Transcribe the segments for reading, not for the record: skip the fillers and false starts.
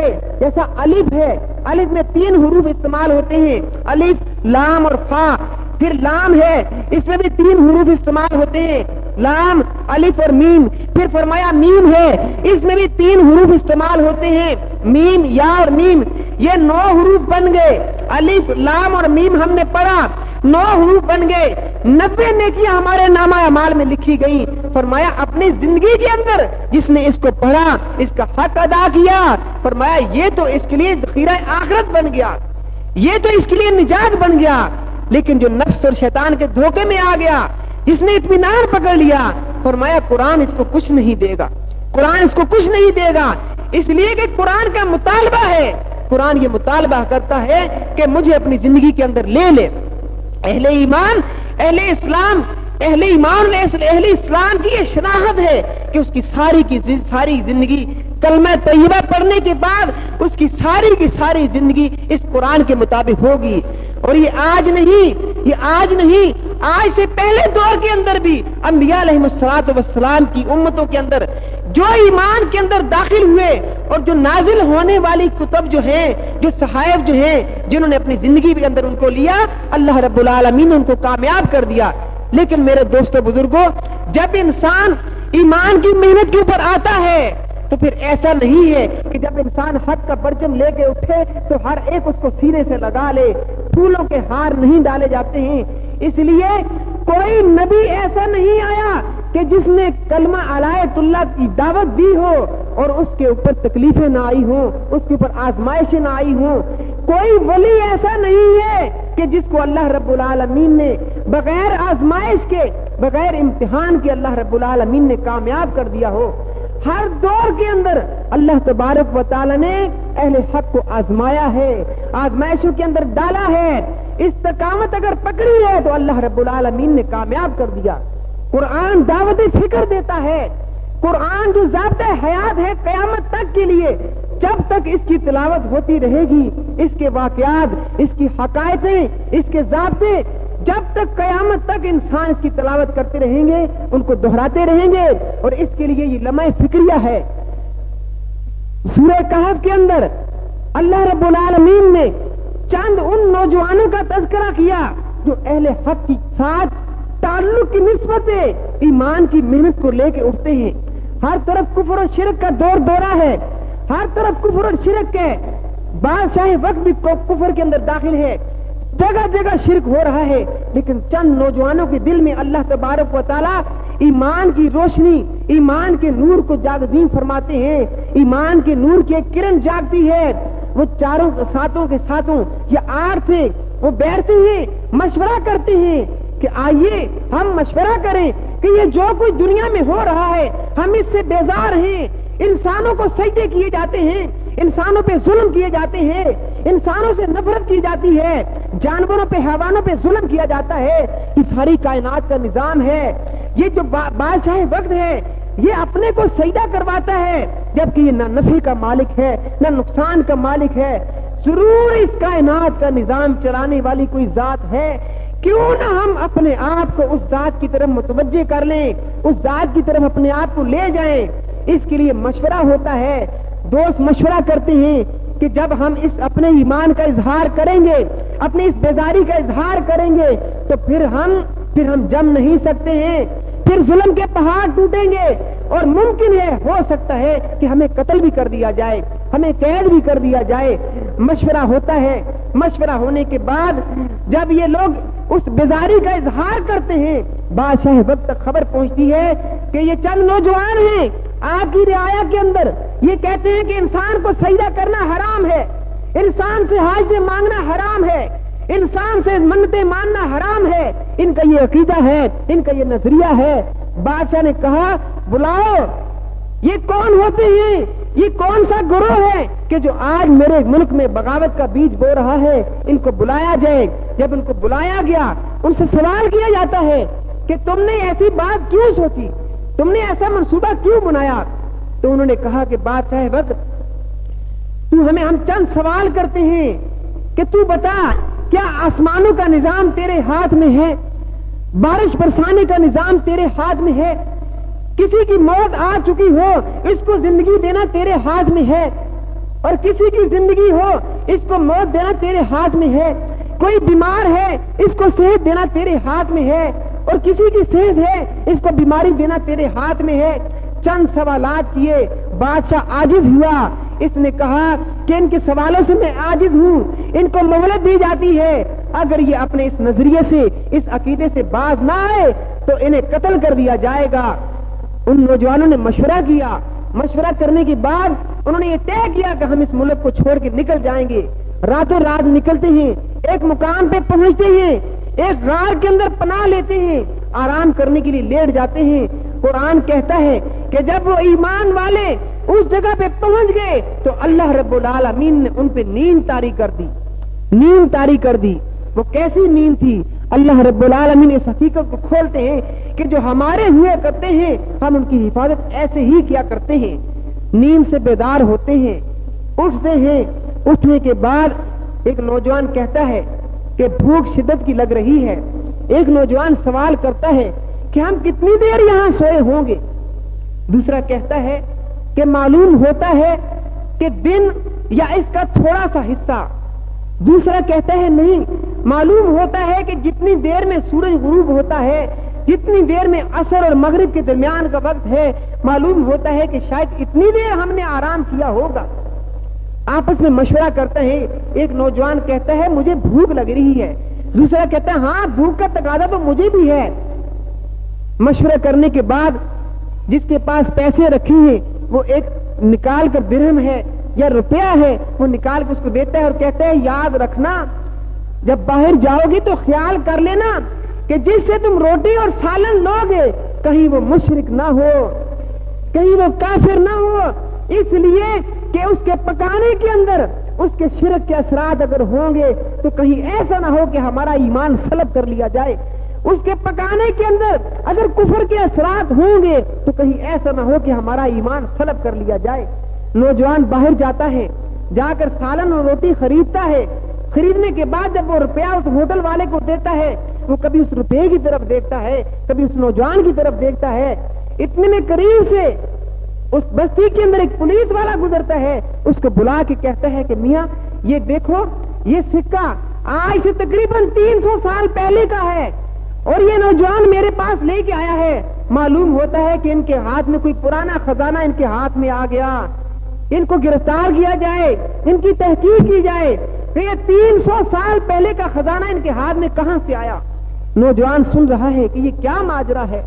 ہے جیسا الف ہے, الف میں 3 حروف استعمال ہوتے ہیں, الف لام اور فا. پھر لام ہے, اس میں بھی 3 حروف استعمال ہوتے ہیں, لام الف اور میم. پھر فرمایا میم ہے, اس میں بھی 3 حروف استعمال ہوتے ہیں, میم یا اور میم. یہ 9 حروف بن گئے. الف لام اور میم ہم نے پڑھا, 9 حروف بن گئے. 90 نیکیاں ہمارے نامہ اعمال میں لکھی گئی. فرمایا اپنی زندگی کے اندر جس نے اس کو پڑھا, اس کا حق ادا کیا, فرمایا یہ تو اس کے لیے ذخیرہ آخرت بن گیا, یہ تو اس کے لیے نجات بن گیا. لیکن جو نفس اور شیطان کے دھوکے میں آ گیا, جس نے اطمینان پکڑ لیا, فرمایا قرآن اس کو کچھ نہیں دے گا, قرآن اس کو کچھ نہیں دے گا. اس لیے کہ قرآن کا مطالبہ ہے, قرآن یہ مطالبہ کرتا ہے کہ مجھے اپنی زندگی کے اندر لے لے. اہل ایمان, اہل اسلام, اہل ایمان اہل اسلام کی یہ شناخت ہے کہ اس کی ساری زندگی کلمہ طیبہ پڑھنے کے بعد اس کی ساری زندگی اس قرآن کے مطابق ہوگی. اور یہ آج نہیں, آج سے پہلے دور کے اندر بھی انبیاء علیہ الصلوۃ والسلام کی امتوں کے اندر جو ایمان کے اندر داخل ہوئے اور جو نازل ہونے والی کتب جو ہیں, جو صحائف جو ہیں, جنہوں نے اپنی زندگی کے اندر ان کو لیا, اللہ رب العالمین نے ان کو کامیاب کر دیا. لیکن میرے دوستو بزرگوں, جب انسان ایمان کی محنت کے اوپر آتا ہے تو پھر ایسا نہیں ہے کہ جب انسان حق کا پرچم لے کے اٹھے تو ہر ایک اس کو سینے سے لگا لے. پھولوں کے ہار نہیں ڈالے جاتے ہیں. اس لیے کوئی نبی ایسا نہیں آیا کہ جس نے کلمہ الہیۃ اللہ کی دعوت دی ہو اور اس کے اوپر تکلیفیں نہ آئی ہوں, اس کے اوپر آزمائشیں نہ آئی ہوں. کوئی ولی ایسا نہیں ہے کہ جس کو اللہ رب العالمین نے بغیر آزمائش کے, بغیر امتحان کے اللہ رب العالمین نے کامیاب کر دیا ہو. ہر دور کے اندر اللہ تبارک و تعالی نے اہل حق کو آزمایا ہے, آزمائشوں کے اندر ڈالا ہے. استقامت اگر پکڑی ہے تو اللہ رب العالمین نے کامیاب کر دیا. قرآن دعوت فکر دیتا ہے, قرآن جو ضابطہ حیات ہے قیامت تک کے لیے. جب تک اس کی تلاوت ہوتی رہے گی, اس کے واقعات, اس کی حقائقیں, اس کے ضابطے, جب تک قیامت تک انسان اس کی تلاوت کرتے رہیں گے, ان کو دہراتے رہیں گے. اور اس کے لیے یہ لمحہ فکریہ ہے. سورہ کہف کے اندر اللہ رب العالمین نے چند ان نوجوانوں کا تذکرہ کیا جو اہل حق کی ساتھ تعلق کی نسبت ایمان کی محنت کو لے کے اٹھتے ہیں. ہر طرف کفر و شرک کا دورہ ہے, ہر طرف کفر اور شرک ہے. بادشاہ وقت بھی کفر کے اندر داخل ہے, جگہ جگہ شرک ہو رہا ہے. لیکن چند نوجوانوں کے دل میں اللہ تبارک و تعالی ایمان کی روشنی, ایمان کے نور کو جاگزین فرماتے ہیں. ایمان کے نور کی ایک کرن جاگتی ہے. وہ چاروں ساتوں کے ساتوں یا 8 تھے, وہ بیٹھتے ہیں, مشورہ کرتے ہیں کہ آئیے ہم مشورہ کریں کہ یہ جو کچھ دنیا میں ہو رہا ہے ہم اس سے بیزار ہیں. انسانوں کو سجدے کیے جاتے ہیں, انسانوں پہ ظلم کیے جاتے ہیں, انسانوں سے نفرت کی جاتی ہے, جانوروں پہ حیوانوں پہ ظلم کیا جاتا ہے. یہ ساری کائنات کا نظام ہے. یہ جو بادشاہ وقت ہے یہ اپنے کو سجدہ کرواتا ہے, جبکہ یہ نہ نفع کا مالک ہے نہ نقصان کا مالک ہے. ضرور اس کائنات کا نظام چلانے والی کوئی ذات ہے. کیوں نہ ہم اپنے آپ کو اس ذات کی طرف متوجہ کر لیں, اس ذات کی طرف اپنے آپ کو لے جائیں. اس کے لیے مشورہ ہوتا ہے. دوست مشورہ کرتے ہیں کہ جب ہم اس اپنے ایمان کا اظہار کریں گے, اپنی اس بیزاری کا اظہار کریں گے تو پھر ہم جم نہیں سکتے ہیں, پھر ظلم کے پہاڑ ٹوٹیں گے اور ممکن ہے, ہو سکتا ہے کہ ہمیں قتل بھی کر دیا جائے, ہمیں قید بھی کر دیا جائے. مشورہ ہوتا ہے. مشورہ ہونے کے بعد جب یہ لوگ اس بیزاری کا اظہار کرتے ہیں, بادشاہ وقت تک خبر پہنچتی ہے کہ یہ چند نوجوان ہیں آپ کی رعایا کے اندر, یہ کہتے ہیں کہ انسان کو سجدہ کرنا حرام ہے, انسان سے حاجتیں مانگنا حرام ہے, انسان سے منتیں ماننا حرام ہے. ان کا یہ عقیدہ ہے, ان کا یہ نظریہ ہے. بادشاہ نے کہا بلاؤ, یہ کون ہوتے ہیں, یہ کون سا گروہ ہے کہ جو آج میرے ملک میں بغاوت کا بیج بو رہا ہے, ان کو بلایا جائے. جب ان کو بلایا گیا ان سے سوال کیا جاتا ہے کہ تم نے ایسی بات کیوں سوچی, تم نے ایسا منصوبہ کیوں بنایا. تو انہوں نے کہا کہ بادشاہ وقت ہم چند سوال کرتے ہیں کہ تو بتا, کیا آسمانوں کا نظام تیرے ہاتھ میں ہے, بارش برسانے کا نظام تیرے ہاتھ میں ہے, کسی کی موت آ چکی ہو اس کو زندگی دینا تیرے ہاتھ میں ہے, اور کسی کی زندگی ہو اس کو موت دینا تیرے ہاتھ میں ہے، کوئی بیمار ہے اس کو صحت دینا تیرے ہاتھ میں ہے، اور کسی کی صحت ہے اس کو بیماری دینا تیرے ہاتھ میں ہے۔ چند سوالات کیے، بادشاہ عاجز ہوا، اس نے کہا کہ ان کے سوالوں سے میں عاجز ہوں، ان کو مہلت دی جاتی ہے، اگر یہ اپنے اس نظریے سے اس عقیدے سے باز نہ آئے تو انہیں قتل کر دیا جائے گا۔ ان نوجوانوں نے مشورہ کیا، مشورہ کرنے کے بعد انہوں نے یہ طے کیا کہ ہم اس ملک کو چھوڑ کے نکل جائیں گے۔ راتوں رات نکلتے ہیں، ایک مقام پہ پہنچتے ہیں، ایک غار کے اندر پناہ لیتے ہیں، آرام کرنے کے لیے لیٹ جاتے ہیں۔ قرآن کہتا ہے کہ جب وہ ایمان والے اس جگہ پہ پہنچ گئے تو اللہ رب العالمین نے ان پہ نیند طاری کر دی، نیند طاری کر دی۔ وہ کیسی نیند تھی؟ اللہ رب العالمین اس حقیقت کو کھولتے ہیں کہ جو ہمارے ہوئے کرتے ہیں ہم ان کی حفاظت ایسے ہی کیا کرتے ہیں۔ نیند سے بیدار ہوتے ہیں، اٹھتے ہیں، اٹھنے کے بعد ایک نوجوان کہتا ہے کہ بھوک شدت کی لگ رہی ہے۔ ایک نوجوان سوال کرتا ہے کہ ہم کتنی دیر یہاں سوئے ہوں گے؟ دوسرا کہتا ہے کہ معلوم ہوتا ہے کہ دن یا اس کا تھوڑا سا حصہ۔ دوسرا کہتا ہے نہیں، معلوم ہوتا ہے کہ جتنی دیر میں سورج غروب ہوتا ہے، جتنی دیر میں عصر اور مغرب کے درمیان کا وقت ہے، معلوم ہوتا ہے کہ شاید اتنی دیر ہم نے آرام کیا ہوگا۔ آپس میں مشورہ کرتے ہیں۔ ایک نوجوان کہتا ہے مجھے بھوک لگ رہی ہے، دوسرا کہتا ہے ہاں بھوک کا تقاضا تو مجھے بھی ہے۔ مشورہ کرنے کے بعد جس کے پاس پیسے رکھے ہیں وہ ایک نکال کر درہم ہے یا روپیہ ہے وہ نکال کے اس کو دیتا ہے اور کہتا ہے یاد رکھنا جب باہر جاؤ گی تو خیال کر لینا کہ جس سے تم روٹی اور سالن لوگے کہیں وہ مشرک نہ ہو، کہیں وہ کافر نہ ہو، اس لیے کہ اس کے پکانے کے اندر اس کے شرک کے اثرات اگر ہوں گے تو کہیں ایسا نہ ہو کہ ہمارا ایمان سلب کر لیا جائے، اس کے پکانے کے اندر اگر کفر کے اثرات ہوں گے تو کہیں ایسا نہ ہو کہ ہمارا ایمان سلب کر لیا جائے۔ نوجوان باہر جاتا ہے، جا کر سالن اور روٹی خریدتا ہے، خریدنے کے بعد جب وہ روپیہ اس ہوٹل والے کو دیتا ہے وہ کبھی اس روپے کی طرف دیکھتا ہے، کبھی اس نوجوان کی طرف دیکھتا ہے۔ اتنے میں قریب سے اس بستی کے اندر ایک پولیس والا گزرتا ہے، اس کو بلا کے کہتا ہے کہ میاں یہ دیکھو یہ سکہ آج سے تقریباً 300 سال پہلے کا ہے اور یہ نوجوان میرے پاس لے کے آیا ہے، معلوم ہوتا ہے کہ ان کے ہاتھ میں کوئی پرانا خزانہ ان کے ہاتھ میں آ گیا، ان کو گرفتار کیا جائے، ان کی تحقیق کی جائے، پھر یہ 300 سال پہلے کا خزانہ ان کے ہاتھ میں کہاں سے آیا؟ نوجوان سن رہا ہے کہ یہ کیا ماجرا ہے،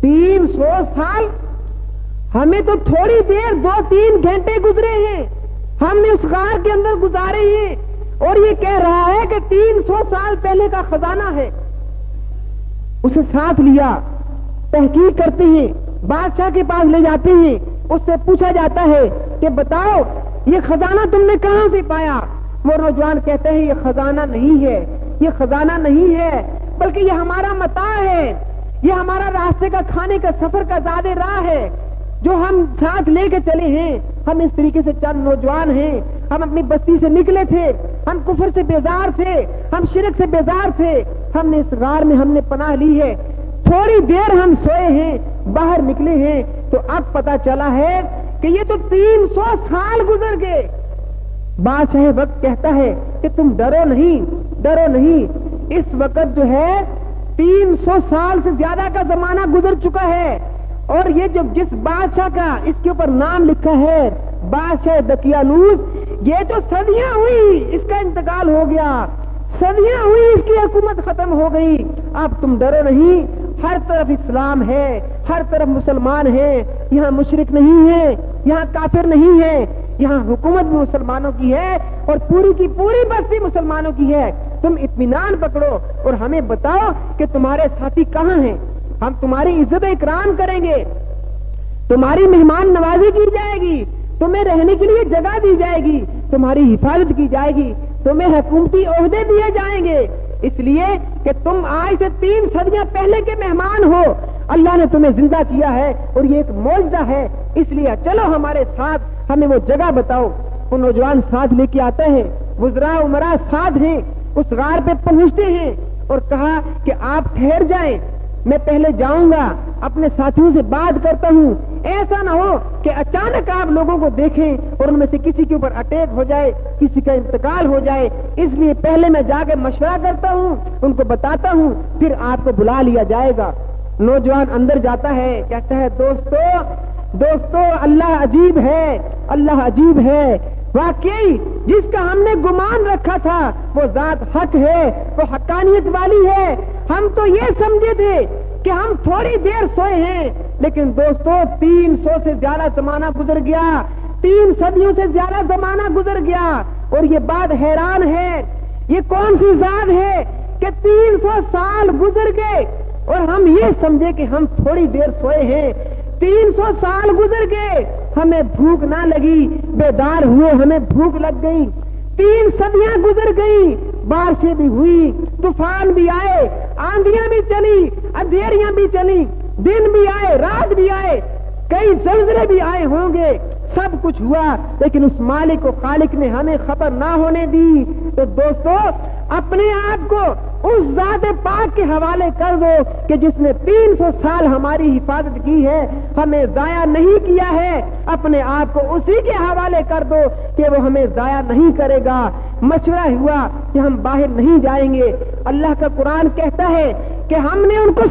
300 سال، ہمیں تو تھوڑی دیر 2-3 گھنٹے گزرے ہیں، ہم نے اس غار کے اندر گزارے ہیں اور یہ کہہ رہا ہے کہ 300 سال پہلے کا خزانہ ہے۔ اسے ساتھ لیا، تحقیق کرتے ہیں، بادشاہ کے پاس لے جاتے ہیں، اس سے پوچھا جاتا ہے کہ بتاؤ یہ خزانہ تم نے کہاں سے پایا؟ وہ نوجوان کہتے ہیں یہ خزانہ نہیں ہے، یہ خزانہ نہیں ہے بلکہ یہ ہمارا متاع ہے، یہ ہمارا راستے کا کھانے کا سفر کا زیادہ راہ ہے جو ہم ساتھ لے کے چلے ہیں۔ ہم اس طریقے سے چند نوجوان ہیں، ہم اپنی بستی سے نکلے تھے، ہم کفر سے بیزار تھے، ہم شرک سے بیزار تھے، ہم نے اس غار میں ہم نے پناہ لی ہے، تھوڑی دیر ہم سوئے ہیں، باہر نکلے ہیں تو اب پتا چلا ہے کہ یہ تو 300 سال گزر گئے۔ بادشاہ وقت کہتا ہے کہ تم ڈرو نہیں، ڈرو نہیں، اس وقت جو ہے 300 سال سے زیادہ کا زمانہ گزر چکا ہے اور یہ جو جس بادشاہ کا اس کے اوپر نام لکھا ہے بادشاہ دقیانوس، یہ تو صدیاں ہوئی اس کا انتقال ہو گیا، صدیاں ہوئی اس کی حکومت ختم ہو گئی، اب تم ڈرو نہیں، ہر طرف اسلام ہے، ہر طرف مسلمان ہیں، یہاں مشرک نہیں ہے، یہاں کافر نہیں ہے، یہاں حکومت بھی مسلمانوں کی ہے اور پوری کی پوری بستی مسلمانوں کی ہے، تم اطمینان پکڑو اور ہمیں بتاؤ کہ تمہارے ساتھی کہاں ہیں، ہم تمہاری عزت اکرام کریں گے، تمہاری مہمان نوازی کی جائے گی، تمہیں رہنے کے لیے جگہ دی جائے گی، تمہاری حفاظت کی جائے گی، تمہیں حکومتی عہدے دیے جائیں گے، اس لیے کہ تم آج سے 3 صدیاں پہلے کے مہمان ہو، اللہ نے تمہیں زندہ کیا ہے اور یہ ایک معجزہ ہے، اس لیے چلو ہمارے ساتھ، ہمیں وہ جگہ بتاؤ۔ وہ نوجوان ساتھ لے کے آتا ہے، وزراء عمراء ساتھ ہیں، اس غار پہ پہنچتے ہیں اور کہا کہ آپ ٹھہر جائیں، میں پہلے جاؤں گا, اپنے ساتھیوں سے بات کرتا ہوں, ایسا نہ ہو کہ اچانک آپ لوگوں کو دیکھیں اور ان میں سے کسی کے اوپر اٹیک ہو جائے, کسی کا انتقال ہو جائے. اس لیے پہلے میں جا کے مشورہ کرتا ہوں, ان کو بتاتا ہوں, پھر آپ کو بلا لیا جائے گا. نوجوان اندر جاتا ہے, کہتا ہے دوستو اللہ عجیب ہے, اللہ عجیب ہے. واقعی جس کا ہم نے گمان رکھا تھا وہ ذات حق ہے, وہ حقانیت والی ہے. ہم تو یہ سمجھے تھے کہ ہم تھوڑی دیر سوئے ہیں, لیکن دوستو 300 سے زیادہ زمانہ گزر گیا, 3 صدیوں سے زیادہ زمانہ گزر گیا. اور یہ بات حیران ہے, یہ کون سی ذات ہے کہ 300 سال گزر گئے اور ہم یہ سمجھے کہ ہم تھوڑی دیر سوئے ہیں. 300 سال گزر گئے, ہمیں بھوک نہ لگی, بیدار ہوئے ہمیں بھوک لگ گئی. 3 صدیاں گزر گئی, بارشیں بھی ہوئی, طوفان بھی آئے, آندھیاں بھی چلی, اندھیریاں بھی چلی, دن بھی آئے, رات بھی آئے, کئی زلزلے بھی آئے ہوں گے, سب کچھ ہوا, لیکن اس مالک و خالق نے ہمیں خبر نہ ہونے دی. تو دوستو اپنے آپ کو اس ذات پاک کے حوالے کر دو کہ جس نے 300 سال ہماری حفاظت کی ہے, ہمیں ضائع نہیں کیا ہے. اپنے آپ کو اسی کے حوالے کر دو کہ وہ ہمیں ضائع نہیں کرے گا. مشورہ ہوا کہ ہم باہر نہیں جائیں گے. اللہ کا قرآن کہتا ہے کہ ہم نے ان کو